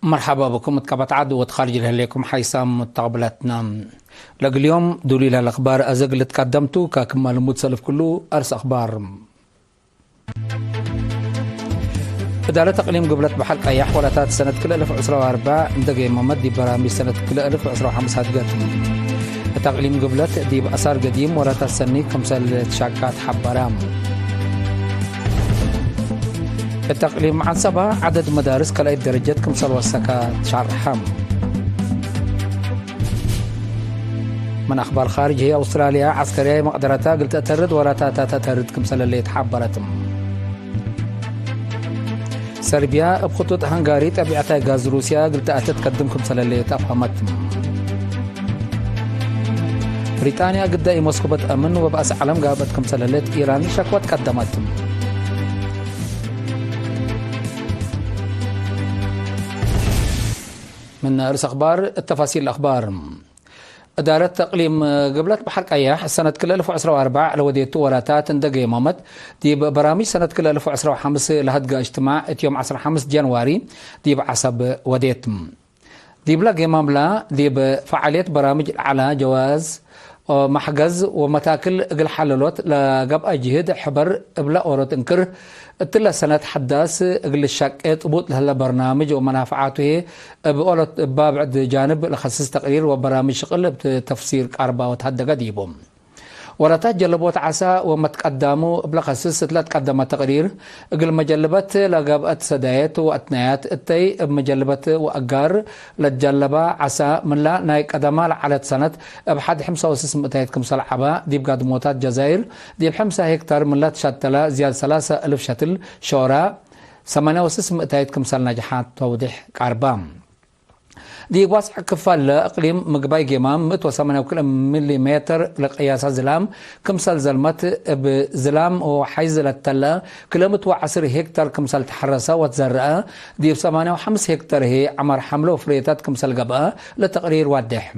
مرحبا بكم متكبت عدو وتخرج لكم حيسام متقبلتنا لق اليوم دولي للأخبار أزقل تقدمتو كاكمال المتسلف كله أرس أخبار إدارة تقليم قبلت بحلق أيح ولاتات سنة كل 1024 اندقي ممدي برامي سنة كل 1015 هاتقاتم تقليم قبلت دي بأثار قديم ولاتات سنة كمسال تشاكات حبارام التقليم عن 7 عدد مدارس كلا درجة كمسال وسكات شرحام. من أخبار خارج هي أستراليا عسكرية مقدرتها قلت أترد ولاتات تترد كمسال اللي تحبرتم. سربيا بخطوط هنغاري تبعتها غاز روسيا قلت أتتقدم كمسال اللي تفهمتم. بريطانيا قد موسكو بتأمن وبأس علم قابت كمسال اللي إيران شكوى تقدمتم. من رأس أخبار التفاصيل الأخبار إدارة تقليم قبلت بحرق أياح سنة كل 1024 على وديت وراتات اندقي مامت دي برامج سنة كل 1025 لهدقى اجتماع يوم 15 جانواري دي بعصب وديتم دي بلاقي ماملا دي بفعالية برامج على جواز محجز ومتاكل قل حللوت لقب أجهد حبر بلا أورط انكر التلا سنة حداث قل الشاك طبوط لهلا برنامج ومنافعاته بقولت بابعد جانب لخصص تقرير وبرامج شغل بتفسير كاربا وتحدى قديبهم وراتات جلبوت عسى ومتقدموا بلخصص تقدم تقرير قل مجلبات لقابات سدايات واتنايات التي مجلبات واقار لتجلبا عسى من لا نايك قدمال على سنة بحد حمسة وسس متايت كمسال عبا دي بقاد موتات جزائر دي بحمسة هكتار من لا تشتلا زياد 3000 شتل شورا 8 وسس متايت كمسال نجاحات توضيح كاربام دي واسع كفال اقليم مقباي جمام 108 مليمتر لقياس زلام كمسال زلمت بزلام وحيز للتلا كلمة 10 هكتار كمسال تحرسة وتزرقة دي 85 هكتار هي عمر حمله وفريتات كمسال قبقة لتقرير واضح.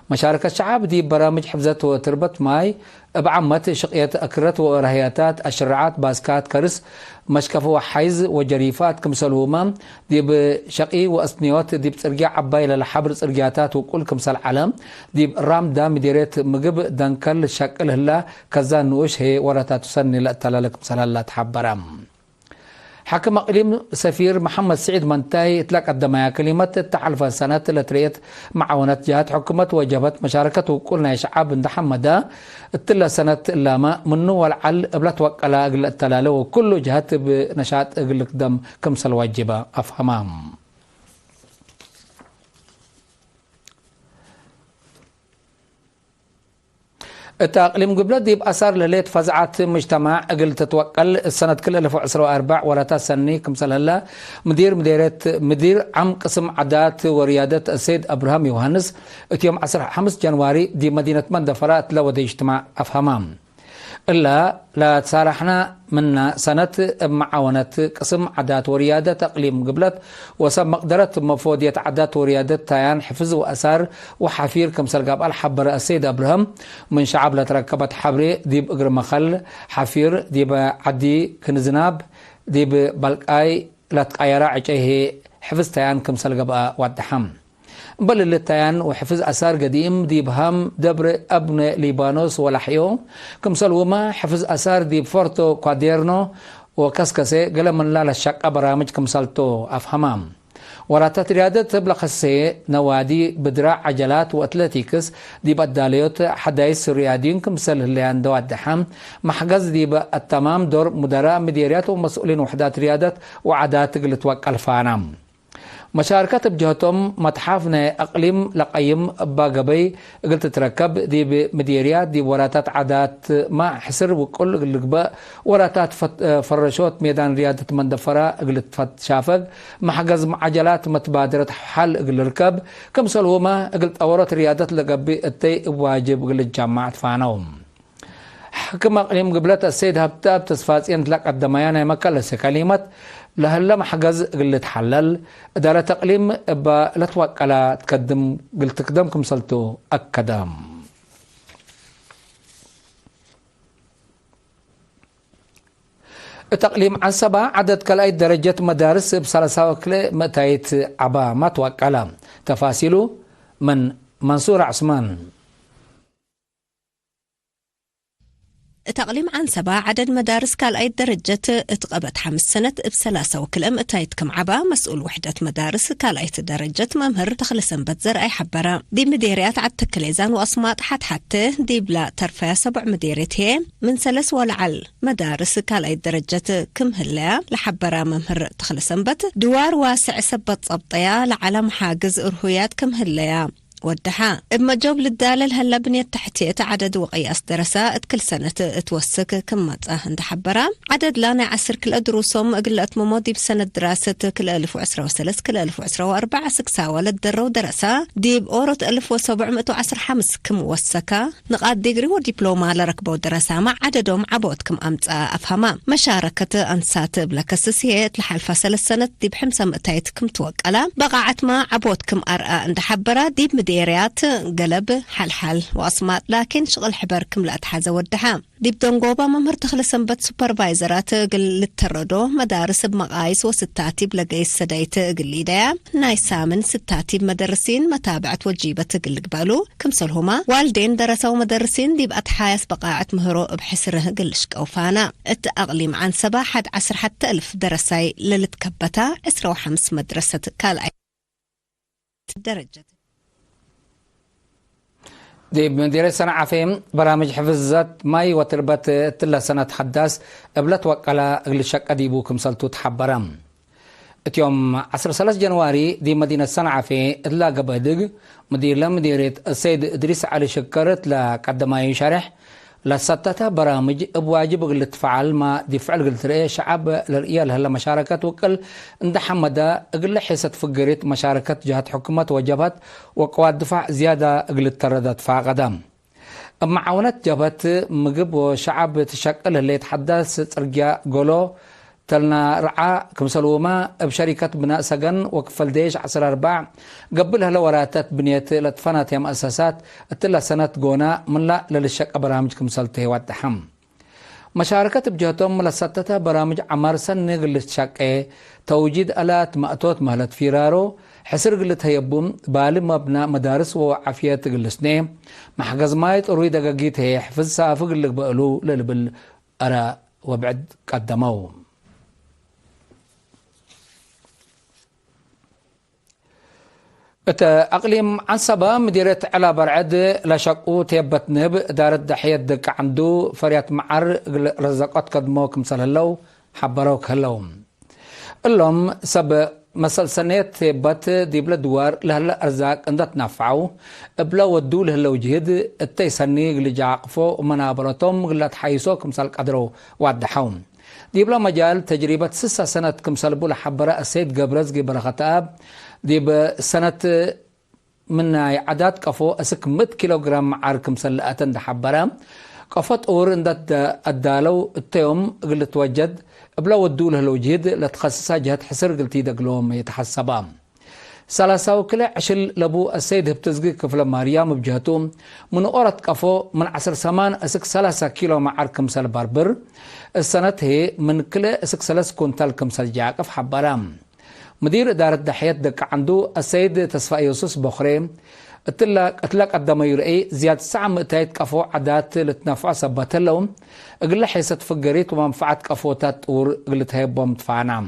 مشاركة الشعب دي برامج حفظت وتربط ماي بعمت شقيات أكرت ورهياتات أشرعات باسكات كرس مشكفة وحيز وجريفات كمسلوما دي بشقي وأسنيوات دي بترجع عبايل لحبر ترجعاتات وكل كمسل علم دي رام دام ديريت مقب دنكل شكل هلا كذا نوش هي وراتات سني لأتلالك كمسل هلا تحبرام. حكم اقليم سفير محمد سعيد منتهي اطلاق الدمايا كلمه التحالف سنه لتريت معاونات جهات حكومه وجبت مشاركه وكلنا شعب محمد التلا سنه لما منه والعل بلت وقلا اقل التلاله وكل جهات بنشاط اقل قدام كمسل واجبه افهمام. التقليم قبل دي بأثار لليت فزعات مجتمع أقل تتوكل السنة كل 1024 وراتات سني كمسال هلا مدير عم قسم عادات وريادة السيد أبراهام يوهانس يوم 15 جانواري دي مدينة مندفرات لودي اجتماع أفهمام إلا لا تصارحنا من سنة معاونة قسم عادات وريادة تقليم قبلت وسب مقدرة مفودية عادات وريادة تايان حفظ وأثار وحفير كمسال قابل حبر السيد أبراهام من شعب لتركبت حبري دي بقر مخل حفير دي بعدي كنزناب دي ببلقاي لتقايرا عجيه حفظ تايان كمسال قابل وادحام بل اللتيان وحفظ أثار قديم دي بهم دبر ابن ليبانوس ولحيو كمسال وما حفظ أثار دي بفورتو كواديرنو وكسكسي قال من لا لشك برامج كمسالتو أفهمام وراتات ريادة بلخصي نوادي بدراع عجلات وأتلتيكس دي بداليوت حدايس ريادين كمسال اللي عنده الدحام محجز دي التمام دور مدراء مديريات ومسؤولين وحدات ريادة وعادات قلت توكل فانام مشاركة بجهتهم متحافنا أقليم لقيم باقبي قلت تركب دي بمديريات دي وراتات عادات ما حسر وكل قلقباء وراتات فرشوت ميدان ريادة مندفرة قلت فت شافق محجز عجلات متبادرة حل قل ركب كم سلوما قلت أورات ريادة لقبي التي واجب قلت جامعة فانوم حكم أقليم قبلت السيد هبتاب تصفاتين تلقى الدميانة مكالسة كلمة لهلا محجز قلت حلل إدارة تقليم لا توكل تقدم قلت تقدمكم سلتو أكدام. التقليم عن 7 عدد كلاي درجة مدارس بسلاسة وكل متايت عبا ما توكلا تفاصيله من منصور عثمان. تقليم عن 7 عدد مدارس كالأي درجة اتقبت 5 سنة بسلاسة وكلم اتايت كم عبا مسؤول وحدة مدارس كالأي درجة ممهر دخل سنبت زرعي حبرا دي مديريات عد تكليزان وأصمات حتى دي بلا ترفع 7 مديريات هي من سلس والعل مدارس كالأي درجة كم هلا لحبرا ممهر دخل سنبت دوار واسع سبت صبطيا لعلم حاجز أرهويات كم هلا ودحا اما جوب للدالل هلا بنية تحتية عدد وقياس درسات كل سنة توسك كم عند حبرا عدد لانا عسر كل دروسهم قلت ممودي بسنة دراسة كل 1013 كل 1014 سكساوة للدرو درسة دي بأورة 1710 حمس كم وسكا نقاط ديجري ودبلومة لركبو درسة مع عددهم عبوت كم أمت أفهما مشاركة أنسات بلاكسسية لحالفة 3 سنة دي بحمسة متايت كم توقلا بقعت ما عبوت كم أرقى عند حبرا دي مديريات قلب حل وأصمات لكن شغل حبر كملات حازة ودها دي بدون قوبة ممهر تخلص سنبت سوبرفايزرات قل للتردو مدارس بمقايس وستاتي بلقايس سدايت قليدة ناي سامن ستاتي بمدرسين متابعة وجيبة قل قبالو كمسلهما والدين درسوا مدرسين دي بأتحايس بقاعة مهرو بحسره قلشك أوفانا التأقليم عن 7 10 حتى 1000 درساي للتكبتا 15 مدرسة كالعي درجة دي مديرية صنعاء فيم برامج حفظات ماي وتربت تلا سنة حداث قبلت وقلا اغل شق اديبو كمسلتو تحبرم اتيوم 13 جنواري دي مدينة صنعاء في اتلا قبادق مديرية السيد ادريس علي شكرت لقدماء شرح لستتا برامج بواجب قلت تفعل ما دي فعل قلت رأي شعب للرئيال هلا مشاركات وكل اند حمدا قل حيث تفقرت مشاركات جهات حكومة وجبات وقوات دفاع زيادة قلت تردت فقدام معاونات جبهة مقب وشعب تشكل اللي يتحدث ترجع قولو تلنا رعا كمسلوما بشركة بناء سجن وكفل ديش 14 قبلها لوراتات بنية لتفنات يا مؤسسات تلا سنة قونا من لا للشق برامج كمسلته والتحم مشاركة بجهتهم لستة برامج عمار سنة قلت شق توجيد آلات مأتوت مهلت فيرارو حسر قلت هيبوم بالي مبنى مدارس وعافية قلسني محجز مايت أروي دقاقيت هي حفظ سافق اللي بقلو للبل أرى وبعد قدموه أقليم عن 7 مديرية على برعد لشقو تيبت نب دارت دحية دك عنده فريات معر رزقات قدموك مثل هلو حبروك هلو اللهم سب مسل سنيت تيبت ديبلا دوار لهلا أرزاق اندت نفعو بلا ودو لهلو جهد التيسني اللي جاقفو ومنابرتهم قلت حيسوك مثل قدرو وادحوم ديبلا مجال تجربة 6 سنة كمسل بولا حبرة السيد قبرزقي برخطاب دي بسنة من عدد قفو أسك 100 كيلوغرام معارك مسلقات حبرة قفت أور اندت الدالو التيوم قلت وجد بلا ودوله لو جهد لتخصصها جهة حسر قلتي دقلوم يتحسبا سلاسة وكلا عشل لبو السيد هبتزقي كفل مريم بجهتهم من أورت قفو من 10 سمان أسك 3 كيلو معارك مسل بربر السنة هي من كلا أسك 3 كونتال كمسل جاقف حبرام مدير إدارة دحية دك عنده السيد تصفى يوسف بخري اتلاق قدم يرئي زياد سعم تايت قفو عدات لتنفع سبت لهم اقل حيث تفقريت ومنفعة قفوتات اور اقل تهيبهم تفعنا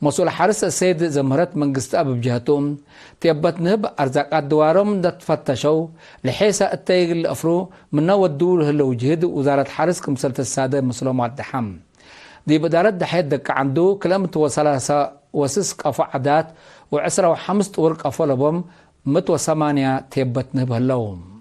مسؤول حارس السيد زمهرت من قستقب بجهتهم تيبت نهب أرزاقات دوارهم تفتشوا لحيث التايق الأفرو من ودول هلو جهد وزارة حارس كمسلة السادة مسلوم الدحم دي بدارة دحية دك عنده كلمة وسلاسة وسس قفو عدات وعسرة وحمست ورق قفو لبهم 108 تيبت نهبه اللوم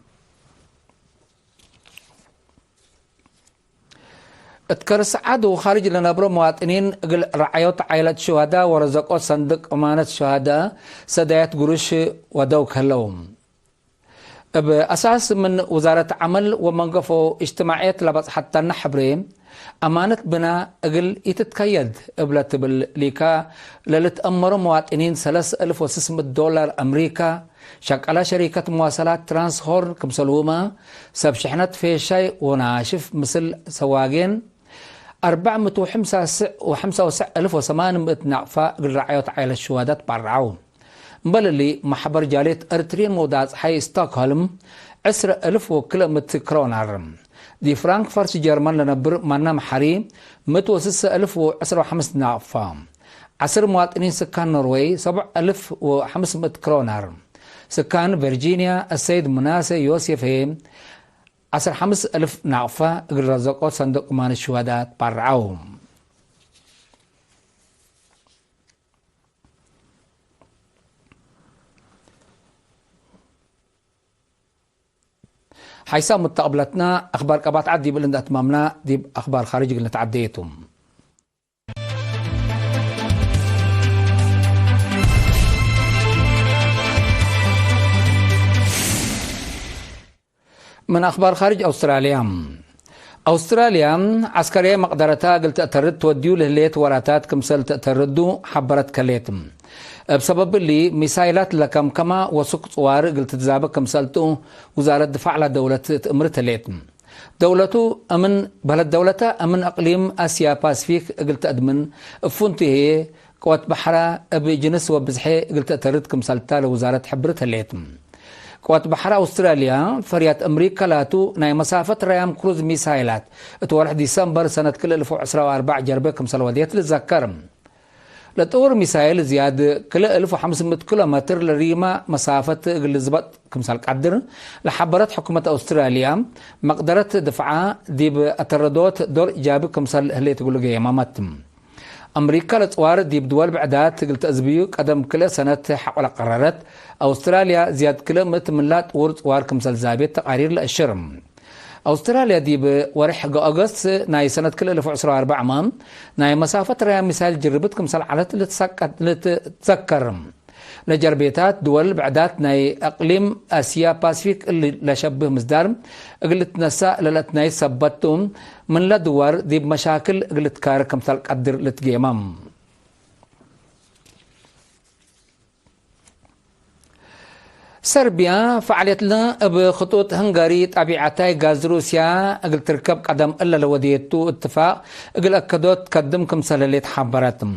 اتكرس عدو خارج لنبرو مواطنين رعايات عائلة شهداء ورزقوا صندوق أمانة شهداء سدايات قروش ودوك اللوم بأساس من وزارة عمل ومنقفو اجتماعيات لبس حتى نحبرين أمانة بنا أقل يتتكيد قبلت بالليكا للتأمر مواطنين $3,600 أمريكا شكل شركة مواصلات ترانس هور كمسلومة سب شحنت في شيء وناشف مثل سواقين 455,800 نعفة رعاية عائلة الشهادات برعون بل اللي محبر جاليت أرترين موداز حي ستوكهولم 10,000 كيلومتر كرونر دي فرانكفورت جرمان لنبر منا محري 106,015 نعفة 10 مواطنين سكان نرويج 7,500 كرونر سكان فيرجينيا السيد مناسي يوسف 15,000 نعفة رزقوا صندوق مان الشهادات برعوم حيث متقبلتنا أخبار قبات عدي بلند أتمامنا دي أخبار خارج قلنا تعديتم من أخبار خارج أستراليا عسكرية مقدرتها قلت أترد توديو لهليت وراتات كمسل تأتردو حبرت كليتم بسبب اللي مسايلات لكم كما وسوق صوار قلت تزابك كمسلتو وزارة دفاع لدولة أمرت ليتم دولته أمن بلد دولته أمن أقليم آسيا باسفيك قلت أدمن فونته قوات بحرة بجنس وبزحي قلت أترد كمسلتا لوزارة حبرت ليتم قوات بحرة أستراليا فريات أمريكا لاتو ناي مسافة ريام كروز ميسايلات اتوارح ديسمبر سنة كل 2024 جربة كمسل وديت للذكرم لتور ميسايل زياد كل 1500 كيلومتر لريما مسافة الزبط كمسال قدر لحبرت حكومة أستراليا مقدرة دفعة دي بأتردوت دور إيجابي كمسال هلي تقول لك مامتم أمريكا لتوار دي بدول بعدات قلت أزبيو قدم كل سنة حول قرارات أستراليا زياد كل متملات وار كمسال زابيت تقارير للشرم أستراليا دي بورح أغسطس ناي سنة كل 2024 مام ناي مسافة ريا مثال جربت كمسال على لتذكرم لجربيتات دول بعدات ناي أقليم آسيا باسفيك اللي لشبه مصدر قلت نساء للت ناي سبتهم من لدوار دي بمشاكل قلت كار كمثال قدر لتقيمم سربيا فعلت لنا بخطوط هنغاري طبيعتاي غاز روسيا اقل تركب قدم الا لوديتو اتفاق اقل اكدوت قدم كمثال اللي تحبرتم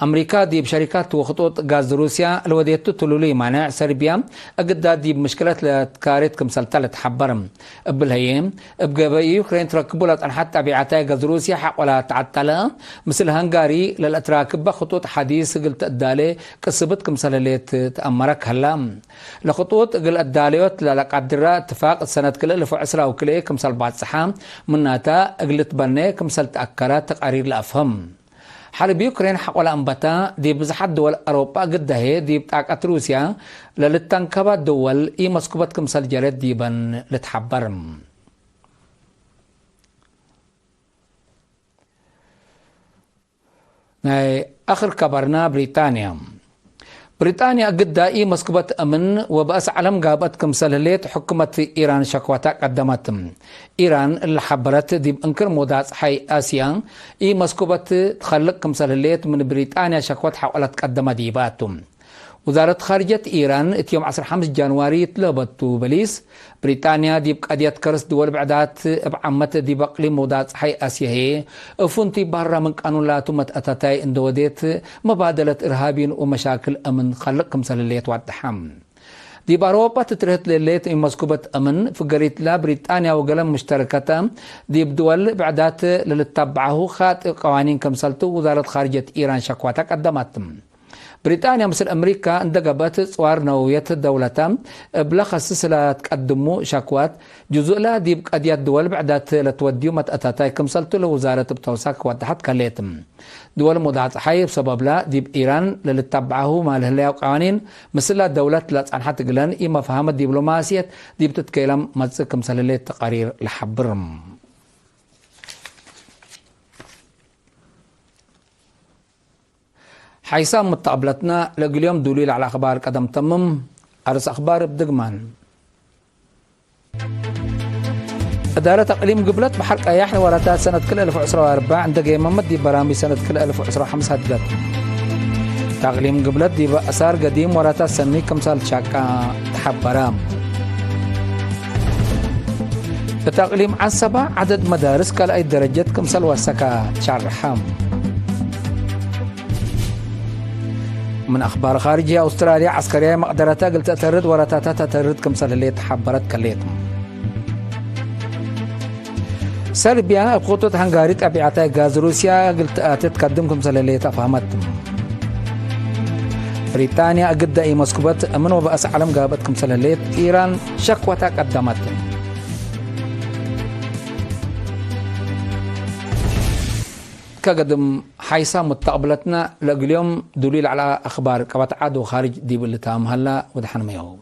أمريكا دي بشركات وخطوط غاز روسيا الوديتو تلولي مانع سربيا أقدا دي بمشكلات لتكاريت كمسلتا لتحبرم بالهيم بقى يوكرين تركبوا لتنحط تبعاتي غاز روسيا حق ولا تعطلا مثل هنغاري للأتراكب خطوط حديث قلت الدالي كسبت كمسل اللي تأمرك هلا لخطوط قل الداليوت لقدرة اتفاق سنة كل 2010 وكلي كمسل بعد صحام مناتا قلت بني كمسل تأكرات تقارير لأفهم حرب يوكرين حق ولا أنبتا دي بزحد دول أوروبا قد هي دي بتاعت روسيا للتنكبات دول إي مسكوبات كمسال جريد ديبا لتحبرم آخر كبرنا بريطانيا قد إي مسكوبات أمن وبأس علم قابت كمسال ليت حكومة إيران شكواتا قدمتم إيران اللي حبرت دي بأنكر مودات حي آسيا إي مسكوبات تخلق كمسال ليت من بريطانيا شكوات حاولت قدم ديباتم وزارة خارجية إيران يوم 15 جانواري طلبت بليس بريطانيا دي بقضية كرس دول بعدات بعمت دي بقلي مودات حي آسيا هي فنتي برا من قانون لا تمت أتاتاي اندوديت مبادلة إرهابين ومشاكل أمن خلق كمسال الليت واتحام دي باروبا تترهت لليت مسكوبة أمن في قريت لا بريطانيا وقلم مشتركة دي بدول بعدات للتبعه خات قوانين كمسالتو وزارة خارجية إيران شكواتا قدمتم بريطانيا مثل أمريكا اندقبت صوار نووية دولتها بلا خصص لا تقدموا شكوات جزء لا دي بقضيات دول بعدات لتوديو متأتاتاي كمسلتو لوزارة بتوساك واتحد كاليتم دول مدعات حي بسبب لا دي بإيران للتبعه مع الهلايا وقوانين مثل دولة لا تنحط قلن إما فهمت دبلوماسية دي بتتكلم متصل كمسل اللي تقارير لحبرم حيث متقبلتنا لقليوم دليل على أخبار قدم تمم أرس أخبار بدقمان إدارة تقليم قبلت بحرق أياح وراتات سنة كل 2024 عند قيمة دي برامي سنة كل 2025 هدقت تقليم قبلت دي بأسار قديم وراتات سنة كمسال شاكا تحبرام التقليم عصبة عدد مدارس كالأي درجة كمسل وسكا شرحام. من أخبار خارجية أستراليا عسكرية مقدرتها قلت ترد ورتاتها ترد كمسل اللي تحبرت كليتهم. سربيا خطوط هنغاري تبعتها غاز روسيا قلت تتقدم كمسل اللي تفهمتهم. بريطانيا قد أي مسكوبات من وبأس عالم قابت كمسل اللي إيران شكوى تقدمتهم. كقدم حيسا متقبلتنا لقل يوم دليل على أخبار كبات عاد وخارج دي بالتام هلا ودحنا ميهو.